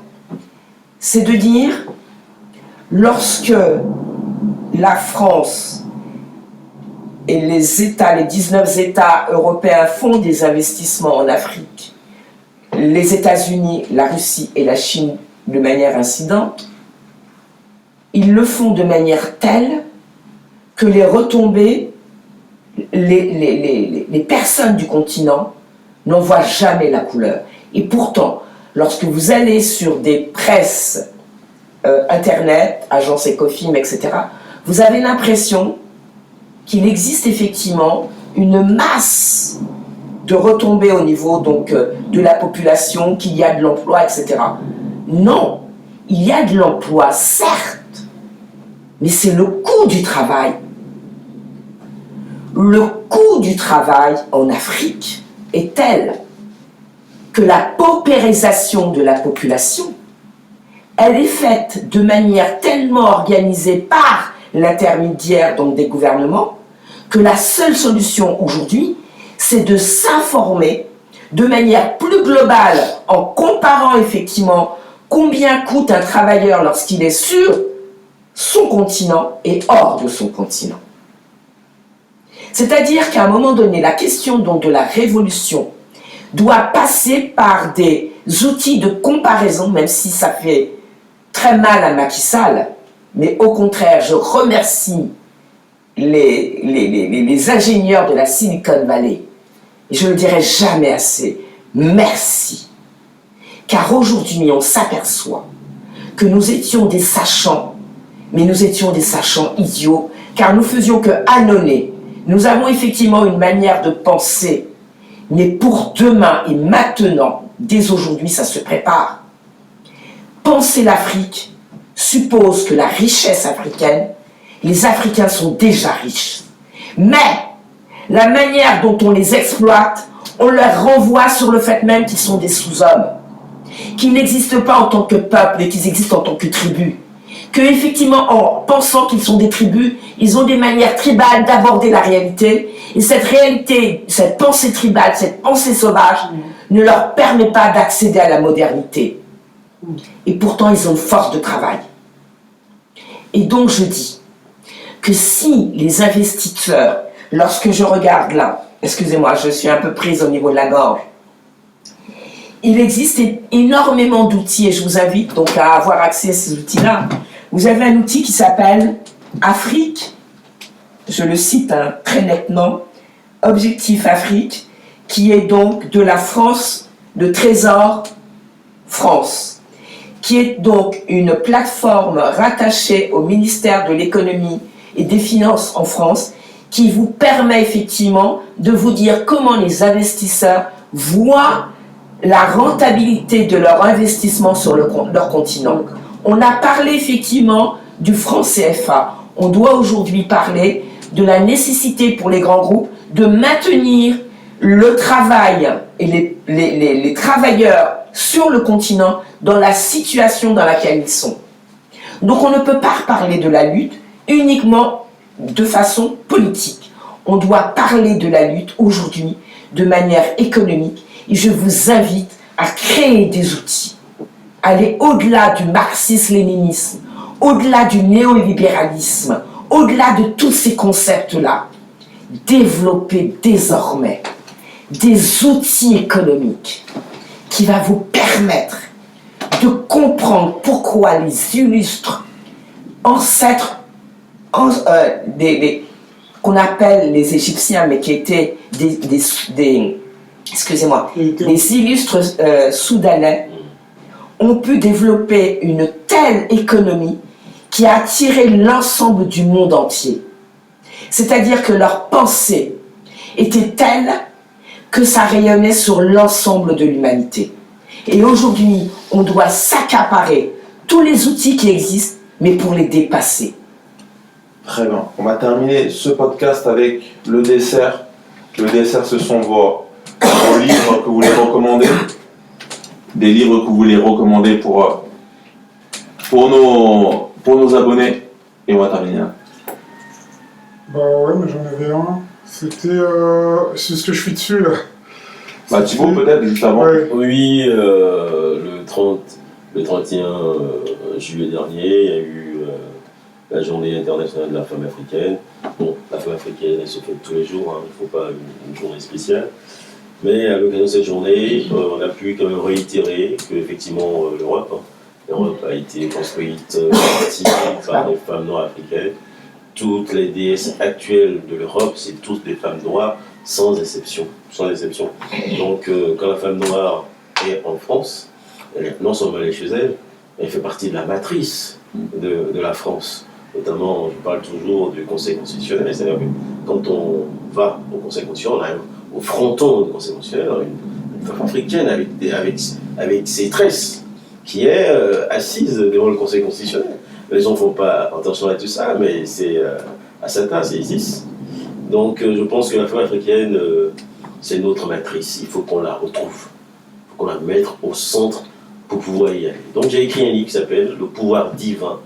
c'est de dire, lorsque la France et les États, les 19 États européens font des investissements en Afrique, les États-Unis, la Russie et la Chine de manière incidente, ils le font de manière telle que les retombées, les personnes du continent n'en voient jamais la couleur. Et pourtant, lorsque vous allez sur des presses Internet, agences Ecofim, etc., vous avez l'impression qu'il existe effectivement une masse de retombées au niveau donc, de la population, qu'il y a de l'emploi, etc. Non, il y a de l'emploi, certes, mais c'est le coût du travail. Le coût du travail en Afrique est tel que la paupérisation de la population, elle est faite de manière tellement organisée par l'intermédiaire donc des gouvernements que la seule solution aujourd'hui, c'est de s'informer de manière plus globale en comparant effectivement combien coûte un travailleur lorsqu'il est sur son continent et hors de son continent. C'est-à-dire qu'à un moment donné, la question donc de la révolution doit passer par des outils de comparaison, même si ça fait très mal à Macky Sall, mais au contraire, je remercie les ingénieurs de la Silicon Valley. Et je ne le dirai jamais assez. Merci. Car aujourd'hui, on s'aperçoit que nous étions des sachants, mais nous étions des sachants idiots, car nous faisions que ânonner. Nous avons effectivement une manière de penser, mais pour demain et maintenant, dès aujourd'hui, ça se prépare. Penser l'Afrique suppose que la richesse africaine, les Africains sont déjà riches. Mais la manière dont on les exploite, on leur renvoie sur le fait même qu'ils sont des sous-hommes, qu'ils n'existent pas en tant que peuple, mais qu'ils existent en tant que tribu. Que effectivement, en pensant qu'ils sont des tribus, ils ont des manières tribales d'aborder la réalité, et cette réalité, cette pensée tribale, cette pensée sauvage, ne leur permet pas d'accéder à la modernité. Et pourtant, ils ont une force de travail. Et donc, je dis que si les investisseurs, lorsque je regarde là, excusez-moi, je suis un peu prise au niveau de la gorge, il existe énormément d'outils, et je vous invite donc à avoir accès à ces outils-là. Vous avez un outil qui s'appelle Afrique, je le cite très nettement, Objectif Afrique, qui est donc de la France, le trésor France, qui est donc une plateforme rattachée au ministère de l'économie et des finances en France, qui vous permet effectivement de vous dire comment les investisseurs voient la rentabilité de leur investissement sur leur continent. On a parlé effectivement du franc CFA. On doit aujourd'hui parler de la nécessité pour les grands groupes de maintenir le travail et les travailleurs sur le continent dans la situation dans laquelle ils sont. Donc on ne peut pas parler de la lutte uniquement de façon politique. On doit parler de la lutte aujourd'hui de manière économique et je vous invite à créer des outils, aller au-delà du marxisme-léninisme, au-delà du néolibéralisme, au-delà de tous ces concepts-là. Développer désormais des outils économiques qui va vous permettre de comprendre pourquoi les illustres ancêtres qu'on appelle les Égyptiens, mais qui étaient des illustres soudanais, ont pu développer une telle économie qui a attiré l'ensemble du monde entier. C'est-à-dire que leur pensée était telle que ça rayonnait sur l'ensemble de l'humanité. Et aujourd'hui, on doit s'accaparer tous les outils qui existent, mais pour les dépasser.
Très bien. On va terminer ce podcast avec le dessert. Le dessert, ce sont vos livres que vous voulez recommander. Des livres que vous voulez recommander pour nos abonnés. Et on va terminer là.
Bah ouais, mais j'en avais un. C'était... c'est ce que je suis dessus, là.
Bah Thibaut, peut-être, juste avant.
Ouais.
Oui, le 31 juillet dernier, il y a eu la journée internationale de la femme africaine. Bon, la femme africaine, elle se fête tous les jours, hein, il ne faut pas une journée spéciale. Mais à l'occasion de cette journée, on a pu quand même réitérer qu'effectivement l'Europe a été construite par des femmes noires africaines. Toutes les déesses actuelles de l'Europe, c'est toutes des femmes noires, sans exception. Donc, quand la femme noire est en France, non seulement elle est chez elle, elle fait partie de la matrice de la France. Notamment, je parle toujours du Conseil constitutionnel, c'est-à-dire que quand on va au Conseil constitutionnel, au fronton du Conseil constitutionnel, une femme africaine avec ses tresses, qui est assise devant le Conseil constitutionnel. Les gens ne font pas attention à tout ça, mais c'est Assata, c'est Isis. Donc je pense que la femme africaine, c'est notre matrice. Il faut qu'on la retrouve. Il faut qu'on la mette au centre pour pouvoir y aller. Donc j'ai écrit un livre qui s'appelle « Le pouvoir divin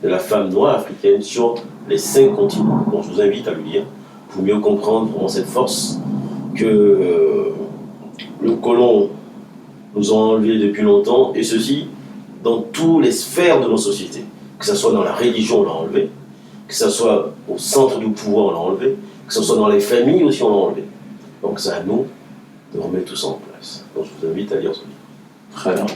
de la femme noire africaine sur les 5 continents ». Donc je vous invite à le lire pour mieux comprendre vraiment cette force que le colon nous a enlevée depuis longtemps, et ceci dans toutes les sphères de nos sociétés. Que ce soit dans la religion, on l'a enlevé, que ce soit au centre du pouvoir, on l'a enlevé, que ce soit dans les familles aussi, on l'a enlevé. Donc c'est à nous de remettre tout ça en place. Donc je vous invite à lire ce livre.
Très bien.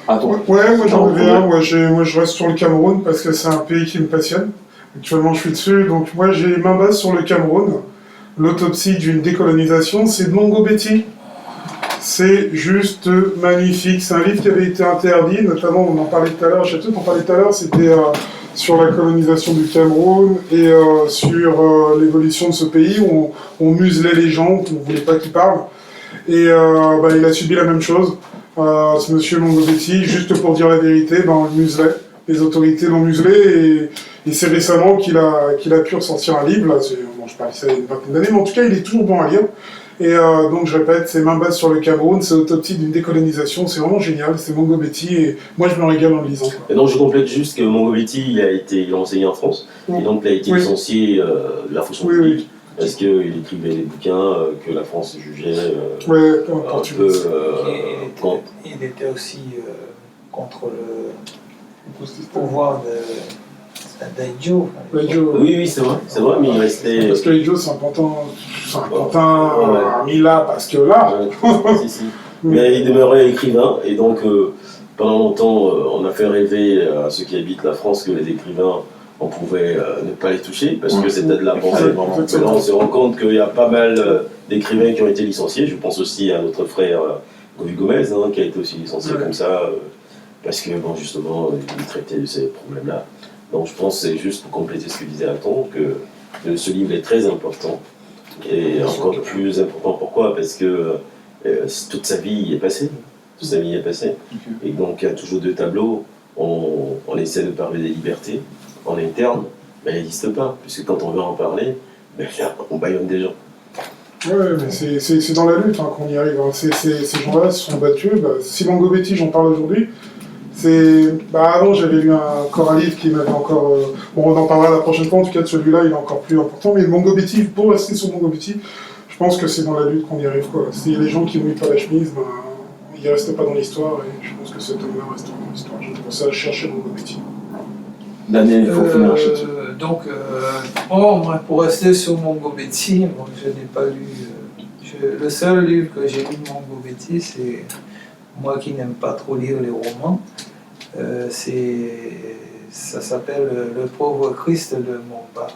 Attends.
Ouais, moi j'en avais un. Moi je reste sur le Cameroun parce que c'est un pays qui me passionne. Actuellement je suis dessus, donc moi j'ai ma base sur le Cameroun. L'autopsie d'une décolonisation, c'est de Mongo Betty. C'est juste magnifique. C'est un livre qui avait été interdit, notamment, on en parlait tout à l'heure, je sais pas, on parlait tout à l'heure, c'était sur la colonisation du Cameroun et sur l'évolution de ce pays où on muselait les gens, qu'on ne voulait pas qu'ils parlent. Et il a subi la même chose, ce monsieur Mongobetti, juste pour dire la vérité, on le muselait. Les autorités l'ont muselé et c'est récemment qu'il a pu ressortir un livre. Là, je parle ça il y a une vingtaine d'années, mais en tout cas, il est toujours bon à lire. Et donc, je répète, c'est Main basse sur le Cameroun, c'est Autopsie d'une décolonisation, c'est vraiment génial, c'est Mongobetti, et moi je me régale en le lisant.
Et donc, je complète juste que Mongobetti, il a enseigné en France, et donc il a été licencié de la fonction publique, parce qu'il écrivait des bouquins que la France jugeait un peu...
Il était aussi contre le pouvoir d'Aïdjo.
Oui, c'est vrai, mais il restait...
Parce que Aïdjo, c'est un pantin mis là, parce que là...
si. Mais il demeurait écrivain, et donc pendant longtemps, on a fait rêver à ceux qui habitent la France que les écrivains, on pouvait ne pas les toucher, parce que c'était de la pensée. Là, on se rend compte qu'il y a pas mal d'écrivains qui ont été licenciés. Je pense aussi à notre frère Govi Gomez, qui a été aussi licencié comme ça, parce que, bon, justement, il traitait de ces problèmes-là. Donc je pense que c'est juste pour compléter ce que disait Aton, que ce livre est très important, et encore plus important. Pourquoi? Parce que toute sa vie y est passée. Toute sa vie y est passée. Et donc il y a toujours deux tableaux. On essaie de parler des libertés en interne, mais elles n'existent pas, puisque quand on veut en parler, on bâillonne des gens.
Oui, mais c'est dans la lutte qu'on y arrive. Ces gens-là se sont battus. Simon Gobetti, j'en parle aujourd'hui. Avant, j'avais lu un livre qui m'avait encore... on en parlera la prochaine fois, en tout cas de celui-là, il est encore plus important. Mais Mongobetti, pour rester sur Mongobetti, je pense que c'est dans la lutte qu'on y arrive. Si les gens qui ne mouillent pas la chemise, ils ne restent pas dans l'histoire. Et je pense que cet homme-là reste dans l'histoire. Je pense à chercher Mongobetti.
Daniel, il faut finir là-dessus.
Donc, moi, pour rester sur Mongobetti, je n'ai pas lu... le seul livre que j'ai lu de Mongobetti, c'est... Moi qui n'aime pas trop lire les romans, ça s'appelle Le pauvre Christ de Montbard,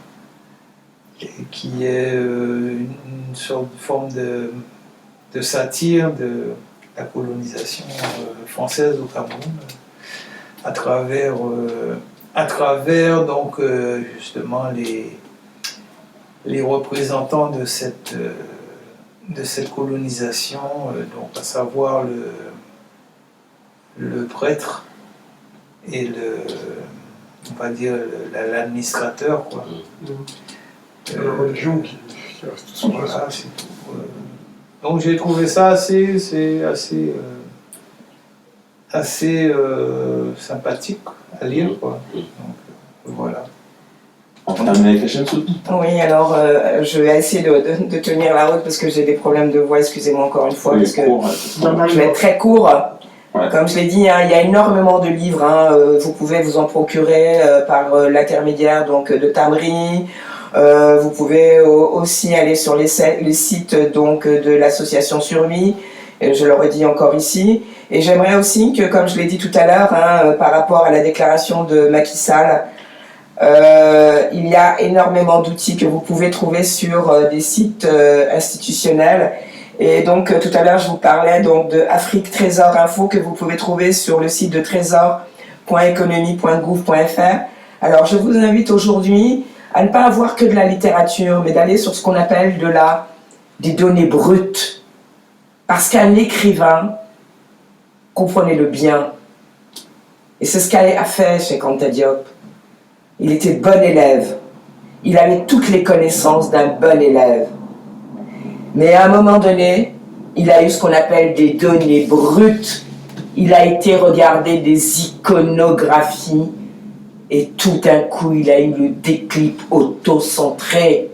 qui est une sorte de forme de satire de la colonisation française au Cameroun, à travers donc justement les représentants de cette colonisation, donc à savoir le prêtre et on va dire l'administrateur, quoi.
La religion qui reste sur
voilà, donc j'ai trouvé ça assez sympathique à lire, quoi. Donc, voilà.
On termine avec la chaîne sous.
Oui, alors je vais essayer de tenir la route parce que j'ai des problèmes de voix, excusez-moi encore une fois, parce que je vais être très court. Ouais. Comme je l'ai dit, il y a énormément de livres, vous pouvez vous en procurer par l'intermédiaire donc, de Tamri. Vous pouvez aussi aller sur les sites donc, de l'association Survie, je le redis encore ici. Et j'aimerais aussi que, comme je l'ai dit tout à l'heure, par rapport à la déclaration de Macky Sall, il y a énormément d'outils que vous pouvez trouver sur des sites institutionnels. Et donc tout à l'heure je vous parlais donc de Afrique Trésor Info que vous pouvez trouver sur le site de trésor.economie.gouv.fr. Alors je vous invite aujourd'hui à ne pas avoir que de la littérature, mais d'aller sur ce qu'on appelle des données brutes. Parce qu'un écrivain, comprenez-le bien, et c'est ce qu'a fait Cheikh Anta Diop, il était bon élève, il avait toutes les connaissances d'un bon élève. Mais à un moment donné, il a eu ce qu'on appelle des données brutes. Il a été regarder des iconographies et tout d'un coup, il a eu le déclic auto-centré.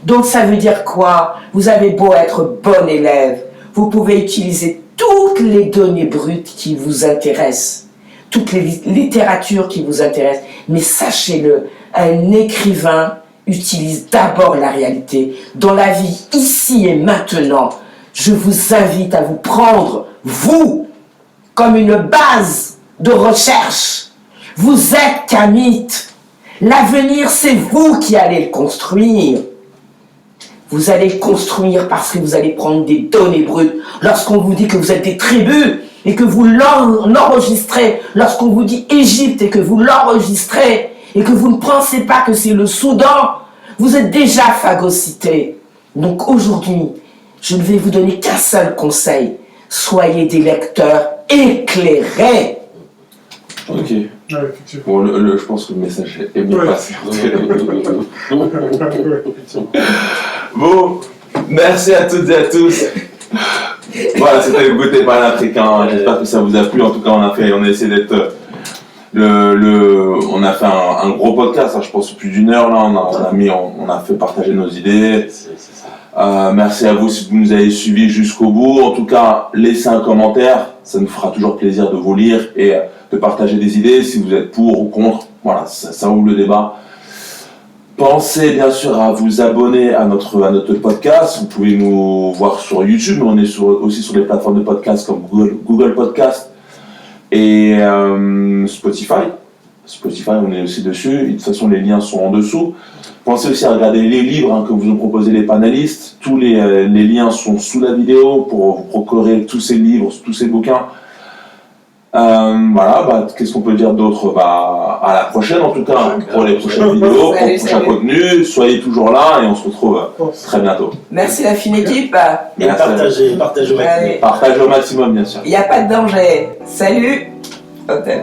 Donc ça veut dire quoi? Vous avez beau être bon élève, vous pouvez utiliser toutes les données brutes qui vous intéressent, toutes les littératures qui vous intéressent. Mais sachez-le, un écrivain utilise d'abord la réalité. Dans la vie, ici et maintenant, je vous invite à vous prendre, vous, comme une base de recherche. Vous êtes qu'un mythe. L'avenir, c'est vous qui allez le construire. Vous allez le construire parce que vous allez prendre des données brutes. Lorsqu'on vous dit que vous êtes des tribus et que vous l'enregistrez, lorsqu'on vous dit Égypte et que vous l'enregistrez, et que vous ne pensez pas que c'est le Soudan, vous êtes déjà phagocyté. Donc aujourd'hui, je ne vais vous donner qu'un seul conseil. Soyez des lecteurs éclairés.
Ok. Bon, je pense que le message est bien passé. Bon, merci à toutes et à tous. Voilà, c'était le goûter panafricain. J'espère que ça vous a plu. En tout cas, on a essayé d'être... on a fait un gros podcast, je pense plus d'1 heure là, on a fait partager nos idées. Merci à vous si vous nous avez suivis jusqu'au bout. En tout cas, laissez un commentaire, ça nous fera toujours plaisir de vous lire et de partager des idées. Si vous êtes pour ou contre, voilà, ça ouvre le débat. Pensez bien sûr à vous abonner à notre podcast. Vous pouvez nous voir sur YouTube, mais on est aussi sur les plateformes de podcast comme Google Podcast et Spotify. Spotify, on est aussi dessus. Et de toute façon, les liens sont en dessous. Pensez aussi à regarder les livres que vous ont proposés les panélistes. Tous les liens sont sous la vidéo pour vous procurer tous ces livres, tous ces bouquins. Voilà, qu'est-ce qu'on peut dire d'autre? À la prochaine en tout cas pour les prochaines vidéos, pour le prochain contenu. Soyez toujours là et on se retrouve très bientôt.
Merci la fine équipe.
Et partagez au maximum.
Partagez au maximum, bien sûr.
Il n'y a pas de danger. Salut. Au top.